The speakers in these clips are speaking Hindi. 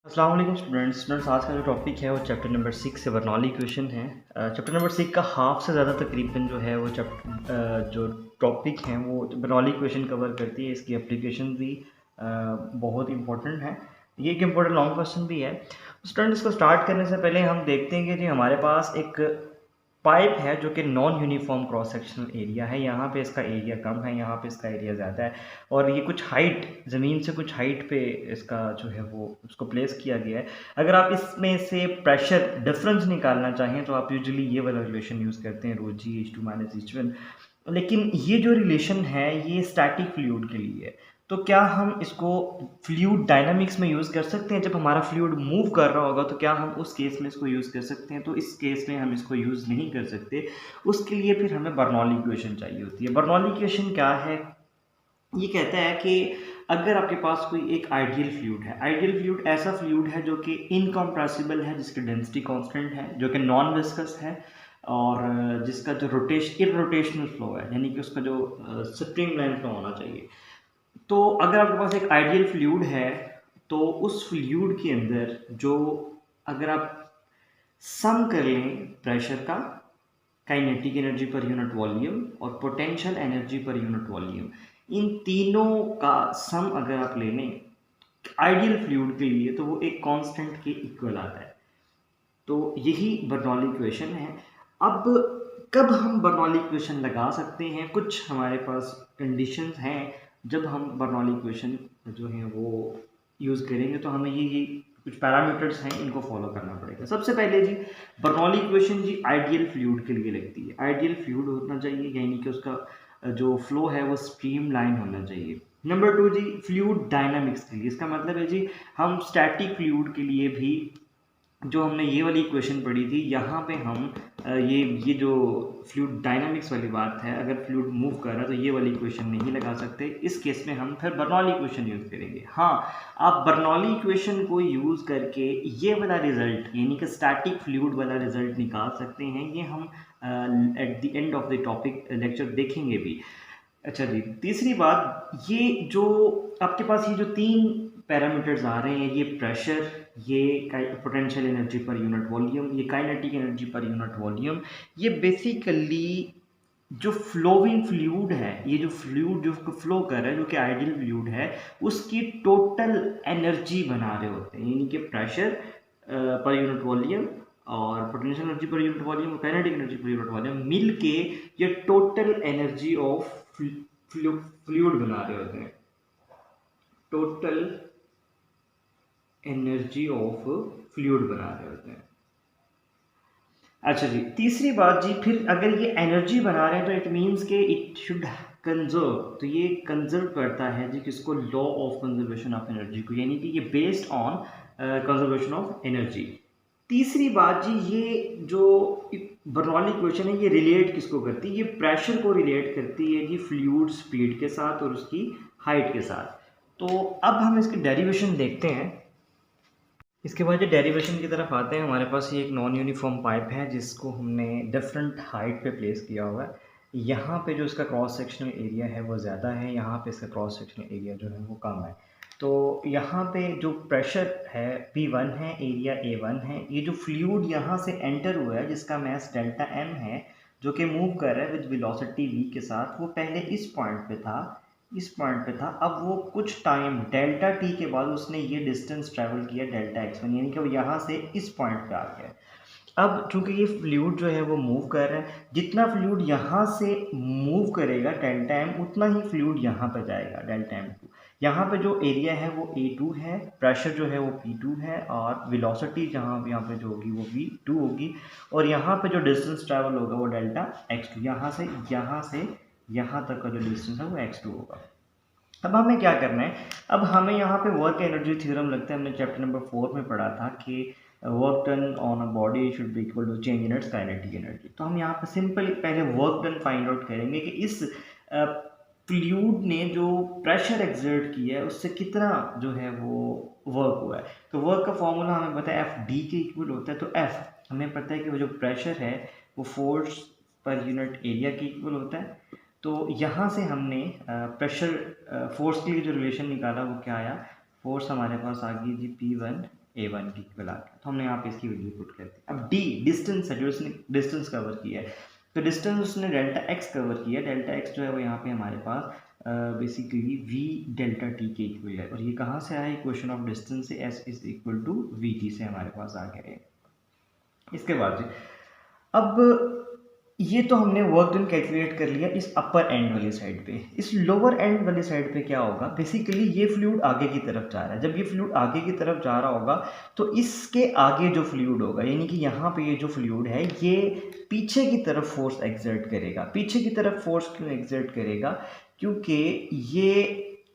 अस्सलाम वालेकुम स्टूडेंट्स। आज का जो टॉपिक है वो चैप्टर नंबर 6 से बर्नौली इक्वेशन है। चैप्टर नंबर 6 का हाफ से ज़्यादा तकरीबन जो है वो जो टॉपिक हैं वो बर्नौली इक्वेशन कवर करती है। इसकी एप्लीकेशन भी बहुत इंपॉर्टेंट है। ये एक इम्पोर्टेंट लॉन्ग क्वेश्चन भी है। स्टूडेंट, इसको स्टार्ट करने से पहले हम देखते हैं कि जी हमारे पास एक पाइप है जो कि non uniform cross sectional area है। यहाँ पे इसका एरिया कम है, यहाँ पे इसका एरिया ज़्यादा है, और ये कुछ हाइट, ज़मीन से कुछ हाइट पे इसका जो है वो उसको प्लेस किया गया है। अगर आप इसमें से प्रेशर डिफरेंस निकालना चाहें तो आप यूजुअली ये वाला रिलेशन यूज़ करते हैं, रो जी H2 माइनस H1। लेकिन ये जो रिलेशन है ये स्टैटिक फ्लूइड के लिए है। तो क्या हम इसको फ्लूइड डायनामिक्स में यूज़ कर सकते हैं? जब हमारा फ्लूइड मूव कर रहा होगा तो क्या हम उस केस में इसको यूज़ कर सकते हैं? तो इस केस में हम इसको यूज़ नहीं कर सकते। उसके लिए फिर हमें बर्नौली इक्वेशन चाहिए होती है। बर्नौली इक्वेशन क्या है? ये कहता है कि अगर आपके पास कोई एक आइडियल फ्लूइड है, आइडियल फ्लूइड ऐसा फ्लूइड है जो कि इनकम्प्रेसिबल है, जिसकी डेंसिटी कांस्टेंट है, जो कि नॉन विस्कस है, और जिसका जो इरोटेशनल फ्लो है, यानी कि उसका जो स्ट्रीम लाइन फ्लो होना चाहिए। तो अगर आपके पास एक आइडियल फ्लूइड है तो उस फ्लूइड के अंदर जो, अगर आप सम कर लें प्रेशर का, kinetic energy per unit volume और potential energy per unit volume, इन तीनों का सम अगर आप ले लें आइडियल फ्लूइड के लिए तो वो एक कांस्टेंट के इक्वल आता है। तो यही बर्नौली इक्वेशन है। अब कब हम बर्नौली इक्वेशन लगा सकते हैं? कुछ हमारे पास कंडीशंस हैं जब हम बर्नौली इक्वेशन जो है वो यूज़ करेंगे। तो हमें ये कुछ पैरामीटर्स हैं, इनको फॉलो करना पड़ेगा। सबसे पहले जी, बर्नौली इक्वेशन जी आइडियल फ्लूइड के लिए लगती है। आइडियल फ्लूइड होना चाहिए, यानी कि उसका जो फ्लो है वो स्ट्रीम लाइन होना चाहिए। नंबर 2 जी, फ्लूइड डायनामिक्स के लिए, इसका मतलब है जी हम स्टैटिक फ्लूइड के लिए भी जो हमने ये वाली इक्वेशन पढ़ी थी, यहाँ पे हम ये जो फ्लूइड डायनामिक्स वाली बात है, अगर फ्लूइड मूव कर रहा है तो ये वाली इक्वेशन नहीं लगा सकते। इस केस में हम फिर बर्नौली इक्वेशन यूज़ करेंगे। हाँ, आप बर्नौली इक्वेशन को यूज़ करके ये वाला रिजल्ट, यानी कि स्टैटिक फ्लूइड वाला रिजल्ट निकाल सकते हैं। ये हम at the end of the topic lecture देखेंगे भी। अच्छा जी, तीसरी बात, ये जो आपके पास ये जो तीन पैरामीटर्स आ रहे हैं, ये प्रेशर, ये potential energy per unit volume, ये kinetic energy per unit volume, ये बेसिकली जो फ्लोइंग फ्लूइड है, ये जो फ्लूइड जो फ्लो कर रहा है, जो कि आइडियल फ्लूइड है, उसकी टोटल एनर्जी बना रहे होते हैं। यानी कि प्रेशर पर यूनिट वॉल्यूम और potential energy per unit volume, kinetic energy per unit volume मिल के ये टोटल एनर्जी ऑफ फ्लूइड बना रहे होते हैं। टोटल एनर्जी ऑफ फ्लूइड बना रहे होते हैं। अच्छा जी, तीसरी बात जी, फिर अगर ये एनर्जी बना रहे हैं तो इट मीन्स के इट शुड कंजर्व। तो ये कंजर्व करता है जी किसको? Law of conservation of energy को, यानी कि ये based on conservation of energy. तीसरी बात जी, ये जो बर्नौली इक्वेशन है ये रिलेट किसको करती है? ये प्रेशर को रिलेट करती है जी फ्लूइड स्पीड के साथ और उसकी हाइट के साथ। तो अब हम इसकी डेरिवेशन देखते हैं। इसके बाद जो डेरिवेशन की तरफ आते हैं, हमारे पास ये एक नॉन यूनिफॉर्म पाइप है जिसको हमने डिफरेंट हाइट पे प्लेस किया हुआ है। यहाँ पे जो इसका क्रॉस सेक्शनल एरिया है वो ज़्यादा है, यहाँ पे इसका क्रॉस सेक्शनल एरिया जो है वो कम है। तो यहाँ पे जो प्रेशर है P1 है, एरिया A1 है। ये जो फ्लूइड यहाँ से एंटर हुआ है जिसका मास डेल्टा M है, जो कि मूव कर रहा है विद वेलोसिटी v के साथ, वो पहले इस पॉइंट पे था, इस पॉइंट पे था। अब वो कुछ टाइम डेल्टा टी के बाद उसने ये डिस्टेंस ट्रैवल किया डेल्टा x1, यानी कि वो यहाँ से इस पॉइंट पे आ गया। अब चूंकि ये फ्लूइड जो है वो मूव कर रहा है, जितना फ्लूइड यहाँ से मूव करेगा डेल्टा m, उतना ही फ्लूइड यहाँ पे जाएगा डेल्टा m2। यहाँ पे जो एरिया है वो A2 है, प्रेशर जो है वो P2 है, और वेलोसिटी जहाँ यहाँ पे जो होगी वो V2 होगी, और यहाँ पे जो डिस्टेंस ट्रैवल होगा वो डेल्टा x2, यहाँ से यहाँ तक का जो डिस्टेंस है वो x2 होगा। अब हमें क्या करना है? अब हमें यहाँ पे वर्क एनर्जी थ्योरम लगता है, हमने चैप्टर नंबर 4 में पढ़ा था कि work done on a body should be equal to change in its kinetic energy. तो हम यहाँ पे सिंपल पहले वर्क डन फाइंड आउट करेंगे कि इस फ्लूइड ने जो प्रेशर एक्सर्ट किया है उससे कितना जो है वो वर्क हुआ है। तो वर्क का फॉर्मूला हमें पता है F D के इक्वल होता है। तो F हमें पता है कि वो जो प्रेशर है वो फोर्स पर यूनिट एरिया के इक्वल होता है। तो यहाँ से हमने प्रेशर फोर्स के लिए जो रिलेशन निकाला वो क्या आया? फोर्स हमारे पास आ गई जी P1 A1 की इक्वल आ गया, तो हमने यहाँ पे इसकी वैल्यू पुट कर दी। अब D डिस्टेंस है, जो उसने डिस्टेंस कवर किया है, तो डिस्टेंस उसने डेल्टा एक्स कवर किया। डेल्टा एक्स जो है वो यहाँ पे हमारे पास बेसिकली v डेल्टा t के इक्वल है, और ये कहाँ से आया, इक्वेशन ऑफ डिस्टेंस से s is equal to V T से हमारे पास आ गया है। इसके बाद अब ये तो हमने वर्क डन कैलकुलेट कर लिया इस अपर एंड वाली साइड पे। इस लोअर एंड वाली साइड पे क्या होगा, बेसिकली ये फ्लूइड आगे की तरफ जा रहा है। जब ये फ्लूइड आगे की तरफ जा रहा होगा तो इसके आगे जो फ्लूइड होगा, यानी कि यहाँ पे ये जो फ्लूइड है ये पीछे की तरफ फोर्स एक्सर्ट करेगा। पीछे की तरफ फोर्स क्यों एक्सर्ट करेगा, क्योंकि ये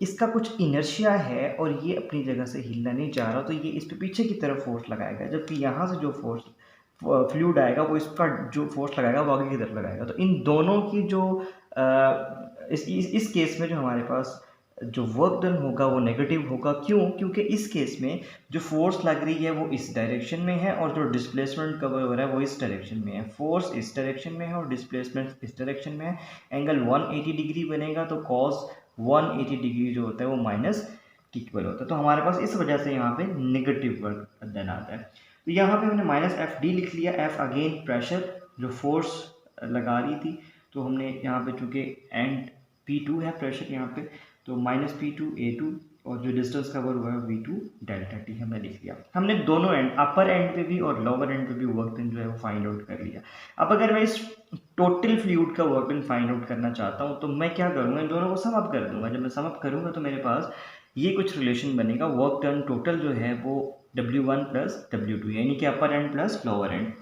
इसका कुछ इनर्शिया है और ये अपनी जगह से हिलना नहीं चाह रहा, तो ये इस पे पीछे की तरफ फोर्स लगाएगा। जबकि यहाँ से जो फोर्स फ्लूइड आएगा वो इसका जो फोर्स लगाएगा वो आगे की तरफ लगाएगा। तो इन दोनों की जो इस केस में जो हमारे पास जो वर्क डन होगा वो नेगेटिव होगा। क्यों, क्योंकि इस केस में जो फोर्स लग रही है वो इस डायरेक्शन में है और जो डिस्प्लेसमेंट कवर हो रहा है वो इस डायरेक्शन में है। फोर्स इस डायरेक्शन में है और डिस्प्लेसमेंट इस डायरेक्शन में है। एंगल 180 डिग्री बनेगा, तो कॉस 180 डिग्री जो होता है वो माइनस की इक्वल होता है। तो हमारे पास इस वजह से यहाँ पे नेगेटिव वर्क डन आता है। तो यहाँ पे हमने माइनस एफ डी लिख लिया। एफ अगेन प्रेशर जो फोर्स लगा रही थी, तो हमने यहाँ पे चूँकि एंड P2 है प्रेशर यहाँ पे, तो माइनस P2 A2 और जो डिस्टेंस कवर हुआ है V2 डेल्टा टी हमने लिख लिया। हमने दोनों एंड, अपर एंड पे भी और लोअर एंड पे भी वर्क डन जो है वो फाइंड आउट कर लिया। अब अगर मैं इस टोटल फ्लूइड का वर्क डन फाइंड आउट करना चाहता हूँ तो मैं क्या करूँगा, इन दोनों को सम अप कर दूंगा। जब मैं सम अप करूँगा तो मेरे पास ये कुछ रिलेशन बनेगा। वर्क डन टोटल जो है वो W1 प्लस W2, यानी कि अपर एंड प्लस लोअर एंड।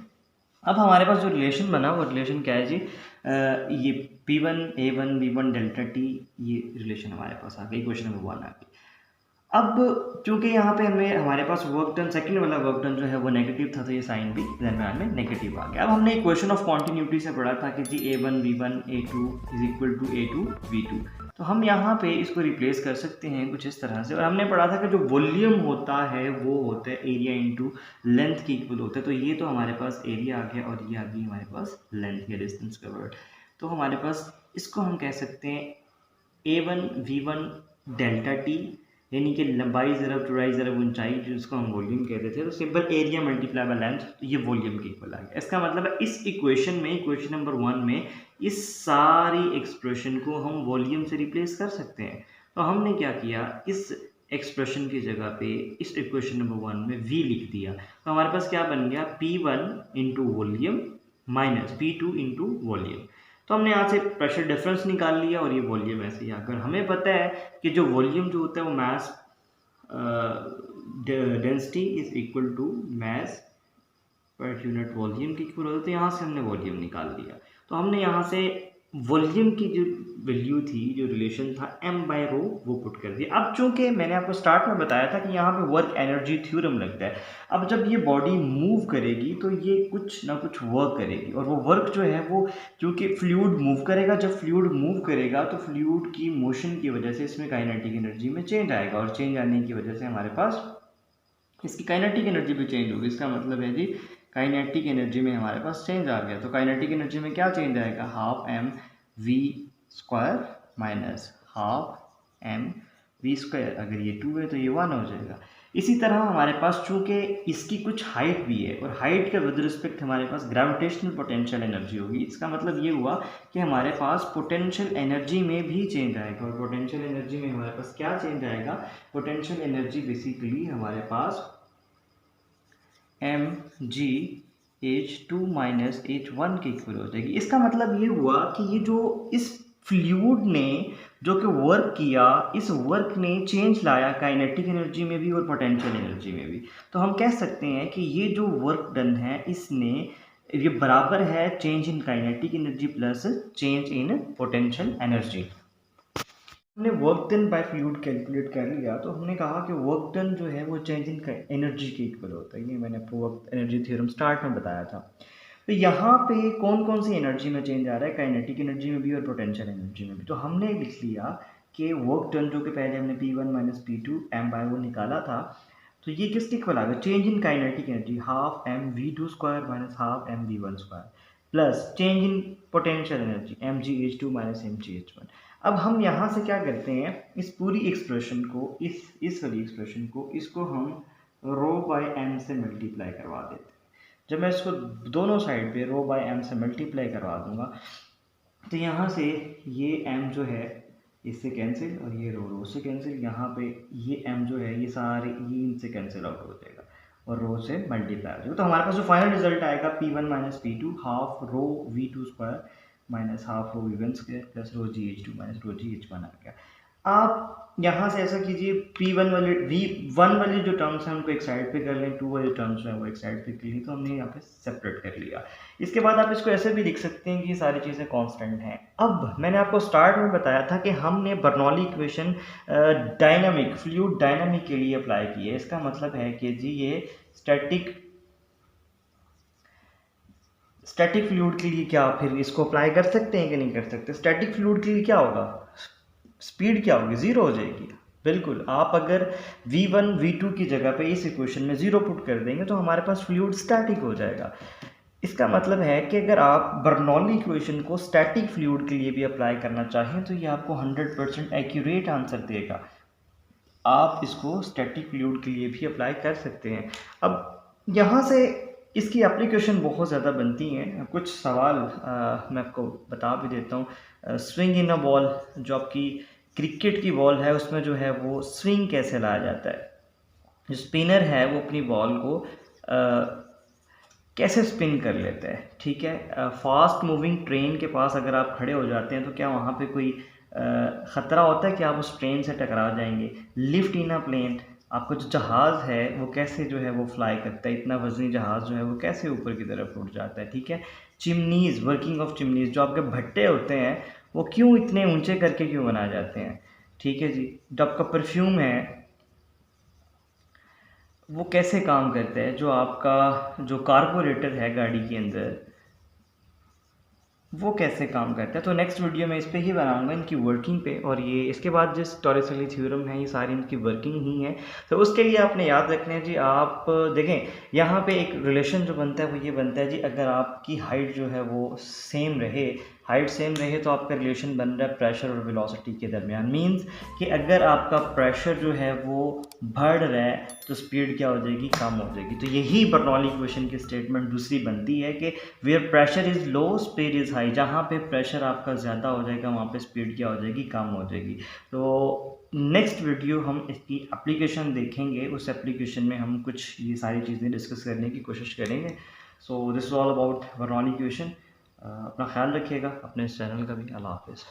अब हमारे पास जो रिलेशन बना वो रिलेशन क्या है जी, ये P1 A1 V1 delta T, ये रिलेशन हमारे पास आ गई, क्वेश्चन नंबर 1 आ गई। अब चूंकि यहाँ पे हमारे पास वर्क डन सेकंड वाला वर्क डन जो है वो नेगेटिव था, तो ये साइन भी दरम्यान में नेगेटिव आ गया। अब हमने इक्वेशन ऑफ कॉन्टिन्यूटी से पढ़ा था कि जी A1 V1 A2 is equal to A2 V2, तो हम यहाँ पे इसको रिप्लेस कर सकते हैं कुछ इस तरह से। और हमने पढ़ा था कि जो वॉल्यूम होता है वो होता है एरिया इंटू लेंथ की इक्वल होता है। तो ये तो हमारे पास एरिया आ गया और ये आ गई हमारे पास लेंथ या डिस्टेंस कवर्ड। तो हमारे पास इसको हम कह सकते हैं A1 V1 डेल्टा टी, यानी कि लंबाई ज़रब चौड़ाई ज़रब ऊंचाई, जिसको हम वॉल्यूम कहते थे। तो simple area multiply by length, तो ये वॉल्यूम की इक्वल आ गया। इसका मतलब है इस इक्वेशन में, इक्वेशन नंबर 1 में इस सारी एक्सप्रेशन को हम वॉल्यूम से रिप्लेस कर सकते हैं। तो हमने क्या किया, इस एक्सप्रेशन की जगह पे इस इक्वेशन नंबर 1 में v लिख दिया। तो हमारे पास क्या बन गया, P1 into volume minus P2 into volume. तो हमने यहाँ से प्रेशर डिफरेंस निकाल लिया और ये वॉल्यूम ऐसे ही आकर हमें पता है कि जो वॉल्यूम जो होता है वो mass density is equal to mass पर यूनिट वॉल्यूम की इक्वल होता है। तो यहाँ से हमने वॉल्यूम निकाल लिया। तो हमने यहाँ से वॉल्यूम की जो वैल्यू थी, जो रिलेशन था m बाय रो, वो पुट कर दिया। अब चूंकि मैंने आपको स्टार्ट में बताया था कि यहाँ पे वर्क एनर्जी थ्योरम लगता है। अब जब ये बॉडी मूव करेगी तो ये कुछ ना कुछ वर्क करेगी, और वो वर्क जो है वो क्योंकि फ्लूइड मूव करेगा, जब फ्लूइड मूव करेगा तो फ्लूइड की मोशन की वजह से इसमें काइनेटिक एनर्जी में चेंज आएगा, और चेंज आने की वजह से हमारे पास इसकी काइनेटिक एनर्जी भी चेंज होगी। इसका मतलब है जी काइनेटिक एनर्जी में हमारे पास चेंज आ गया। तो काइनेटिक एनर्जी में क्या चेंज आएगा, half M V square minus half M V square. अगर ये 2 है तो ये 1 हो जाएगा। इसी तरह हमारे पास चूंकि इसकी कुछ हाइट भी है, और हाइट के विद रिस्पेक्ट हमारे पास ग्रेविटेशनल पोटेंशियल एनर्जी होगी। इसका मतलब ये हुआ कि हमारे पास पोटेंशियल एनर्जी में भी चेंज आएगा। और पोटेंशियल एनर्जी में हमारे पास क्या चेंज आएगा, पोटेंशियल एनर्जी बेसिकली हमारे पास mgh2 माइनस h1 के इक्वल हो जाएगी। इसका मतलब ये हुआ कि ये जो इस फ्लूइड ने जो कि वर्क किया, इस वर्क ने चेंज लाया काइनेटिक एनर्जी में भी और पोटेंशियल एनर्जी में भी। तो हम कह सकते हैं कि ये जो वर्क डन है इसने ये बराबर है change in kinetic energy plus change in potential energy. हमने work done by fluid calculate कर लिया, तो हमने कहा कि वर्क डन जो है वो चेंज इन एनर्जी के इक्वल होता है। ये मैंने आपको वर्क एनर्जी थ्योरम स्टार्ट में बताया था। तो यहाँ पे कौन कौन सी एनर्जी में चेंज आ रहा है, काइनेटिक एनर्जी में भी और पोटेंशियल एनर्जी में भी। तो हमने लिख लिया कि वर्क डन जो कि पहले हमने P1 minus P2 m bye वो निकाला था, तो ये किसके इक्वल आ गया, change in kinetic energy half M V2 square minus half M V1 square plus change in potential energy mgh2 minus mgh1। अब हम यहाँ से क्या करते हैं, इस पूरी एक्सप्रेशन को, इस वाली एक्सप्रेशन को, इसको हम रो बाई एम से मल्टीप्लाई करवा देते हैं। जब मैं इसको दोनों साइड पे रो बाई एम से मल्टीप्लाई करवा दूंगा तो यहाँ से ये m जो है इससे कैंसिल और ये रो से कैंसिल, यहाँ पे ये m जो है ये सारे ये इनसे कैंसिल आउट हो जाएगा और रो से मल्टीप्लाई हो जाएगा। तो हमारे पास जो फाइनल रिजल्ट आएगा P1 minus P2 half rho V2 square minus half rho V1 square plus रो GH2 माइनस रो GH1 आ गया। आप यहाँ से ऐसा कीजिए P1 वाले V1 वाली जो टर्म्स हैं उनको एक साइड पे कर लें, 2 वाले टर्म्स हैं वो एक साइड पे कर ली, तो हमने यहाँ पे सेपरेट कर लिया। इसके बाद आप इसको ऐसे भी लिख सकते हैं कि ये सारी चीज़ें कांस्टेंट हैं। अब मैंने आपको स्टार्ट में बताया था कि हमने Bernoulli equation dynamic fluid dynamic के लिए अप्लाई की है। इसका मतलब है कि जी ये स्टैटिक फ्लूइड के लिए क्या फिर इसको अप्लाई कर सकते हैं कि नहीं कर सकते? स्टैटिक फ्लूइड के लिए क्या होगा, स्पीड क्या होगी, ज़ीरो हो जाएगी। बिल्कुल, आप अगर v1 v2 की जगह पे इस इक्वेशन में ज़ीरो पुट कर देंगे तो हमारे पास फ्लूइड स्टैटिक हो जाएगा। इसका मतलब है कि अगर आप बर्नौली इक्वेशन को स्टैटिक फ्लूइड के लिए भी अप्लाई करना चाहें तो ये आपको 100% एक्यूरेट आंसर देगा। आप इसको स्टैटिक फ्लूइड के लिए भी अप्लाई कर सकते हैं। अब यहाँ से इसकी एप्लीकेशन बहुत ज़्यादा बनती हैं। कुछ सवाल मैं आपको बता भी देता हूँ। स्विंग इन अ बॉल, जो आपकी क्रिकेट की बॉल है उसमें जो है वो स्विंग कैसे लाया जाता है। जो स्पिनर है वो अपनी बॉल को कैसे स्पिन कर लेता है, ठीक है। फास्ट मूविंग ट्रेन के पास अगर आप खड़े हो जाते हैं तो क्या वहाँ पे कोई ख़तरा होता है कि आप उस ट्रेन से टकरा जाएंगे। लिफ्ट इन अ प्लेन, आपका जो जहाज़ है वो कैसे जो है वो फ्लाई करता है, इतना वजनी जहाज़ जो है वो कैसे ऊपर की तरफ उड़ जाता है, ठीक है। चिमनीज़, वर्किंग ऑफ चिमनीज़, जो आपके भट्टे होते हैं वो क्यों इतने ऊंचे करके क्यों बनाए जाते हैं, ठीक है जी। जो आपका परफ्यूम है वो कैसे काम करता है, जो आपका जो कार्बोरेटर है गाड़ी के अंदर वो कैसे काम करता है। तो नेक्स्ट वीडियो में इस पे ही बनाऊंगा, इनकी वर्किंग पे, और ये इसके बाद जिस टॉरस-अली थ्योरम है ये सारी इनकी वर्किंग ही है। तो उसके लिए आपने याद रखना है जी, आप देखें यहाँ पे एक रिलेशन जो बनता है वो ये बनता है जी, अगर आपकी हाइट जो है वो सेम रहे, हाइट सेम रहे तो आपका रिलेशन बन रहा है प्रेशर और वेलोसिटी के दरमियान। मींस कि अगर आपका प्रेशर जो है वो बढ़ रहा है तो स्पीड क्या हो जाएगी, कम हो जाएगी। तो यही बर्नौली इक्वेशन की स्टेटमेंट दूसरी बनती है कि where pressure is low speed is high. जहाँ पे प्रेशर आपका ज़्यादा हो जाएगा वहाँ पे स्पीड क्या हो जाएगी, कम हो जाएगी। तो नेक्स्ट वीडियो हम इसकी एप्लीकेशन देखेंगे, उस एप्लीकेशन में हम कुछ ये सारी चीज़ें डिस्कस करने की कोशिश करेंगे। So this is all about Bernoulli equation. अपना ख्याल रखिएगा, अपने इस चैनल का भी। अल्लाह हाफ़िज़।